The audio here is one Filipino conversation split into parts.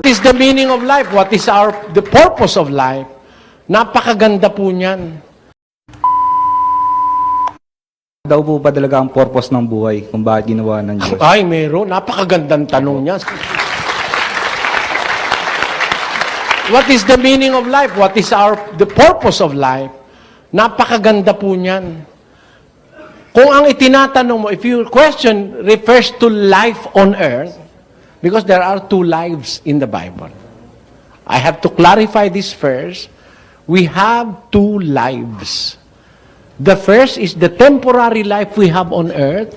is the meaning of life? What is the purpose of life? Napakaganda po niyan. Daw po ba talaga ang purpose ng buhay kung bakit ginawa ng Diyos? Ay, meron. Napakagandang tanong niya. What is the meaning of life? What is the purpose of life? Napakaganda po niyan. Kung ang itinatanong mo, if your question refers to life on earth, because there are two lives in the Bible. I have to clarify this first. We have two lives. The first is the temporary life we have on earth,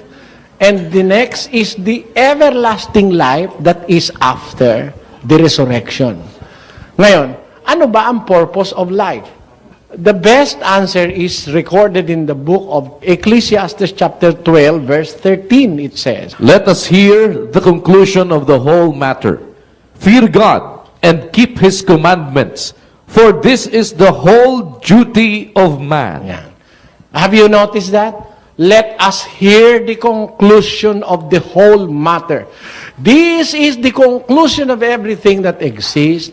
and the next is the everlasting life that is after the resurrection. Ngayon, ano ba ang purpose of life? The best answer is recorded in the book of Ecclesiastes chapter 12, verse 13. It says, Let us hear the conclusion of the whole matter. Fear God and keep His commandments, for this is the whole duty of man. Yan. Have you noticed that? Let us hear the conclusion of the whole matter. This is the conclusion of everything that exists,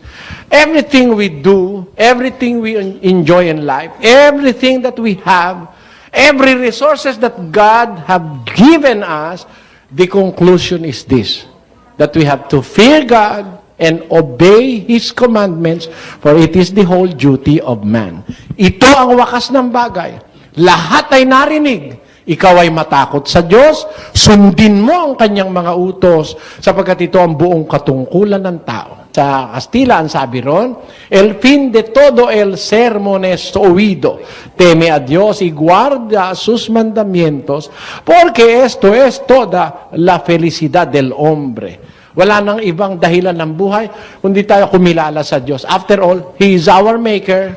everything we do, everything we enjoy in life, everything that we have, every resources that God have given us. The conclusion is this, that we have to fear God and obey His commandments, for it is the whole duty of man. Ito ang wakas ng bagay. Lahat ay narinig. Ikaw ay matakot sa Diyos, sundin mo ang kanyang mga utos, sapagkat ito ang buong katungkulan ng tao. Sa Kastila, ang sabi ron, el fin de todo el sermon es oído. Teme a Dios y guarda sus mandamientos, porque esto es toda la felicidad del hombre. Wala nang ibang dahilan ng buhay, kundi tayo kumilala sa Diyos. After all, He is our Maker,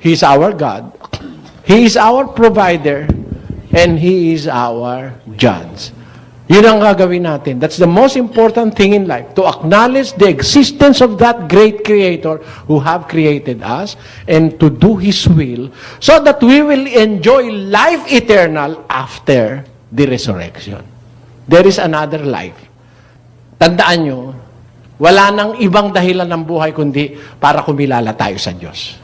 He is our God, He is our provider, and He is our judge. Yun ang gagawin natin. That's the most important thing in life, to acknowledge the existence of that great Creator who have created us, and to do His will, so that we will enjoy life eternal after the resurrection. There is another life. Tandaan nyo, wala nang ibang dahilan ng buhay kundi para kumilala tayo sa Diyos.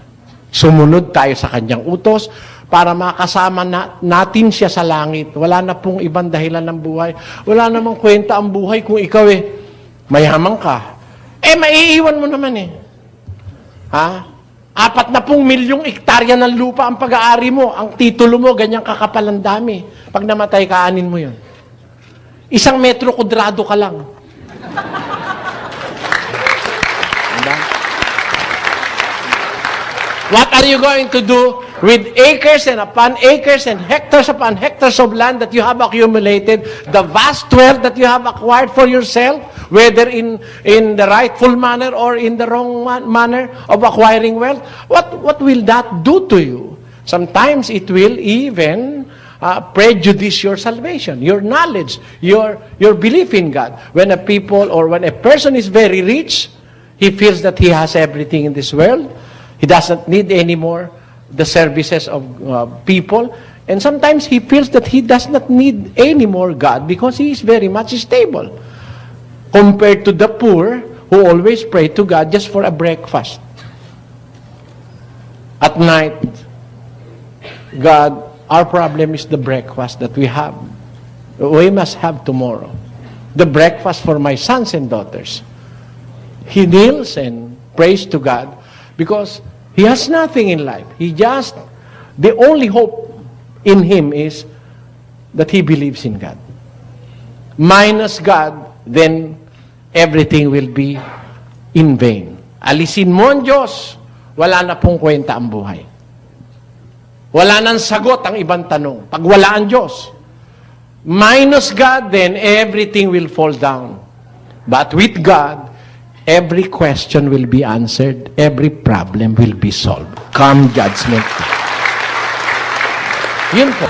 Sumunod tayo sa Kanyang utos para makasama natin siya sa langit. Wala na pong ibang dahilan ng buhay. Wala namang kwenta ang buhay kung ikaw mayaman ka. Maiiwan mo naman Ha? 40 milyong hektarya ng lupa ang pag-aari mo. Ang titulo mo, ganyang kakapal ang dami. Pag namatay, kaanin mo yun. 1 metro kudrado ka lang. What are you going to do with acres and upon acres and hectares upon hectares of land that you have accumulated, the vast wealth that you have acquired for yourself, whether in the rightful manner or in the wrong manner of acquiring wealth? What will that do to you? Sometimes it will even prejudice your salvation, your knowledge, your belief in God. When a person is very rich, he feels that he has everything in this world. He doesn't need anymore the services of people. And sometimes he feels that he does not need any more God because he is very much stable. Compared to the poor who always pray to God just for a breakfast. At night, God, our problem is the breakfast that we have. We must have tomorrow. The breakfast for my sons and daughters. He kneels and prays to God because he has nothing in life. The only hope in him is that he believes in God. Minus God, then everything will be in vain. Alisin mo ang Diyos, wala na pong kwenta ang buhay. Wala nang sagot ang ibang tanong. Pag wala ang Diyos, minus God, then everything will fall down. But with God, every question will be answered. Every problem will be solved. Come judgment. Yun po.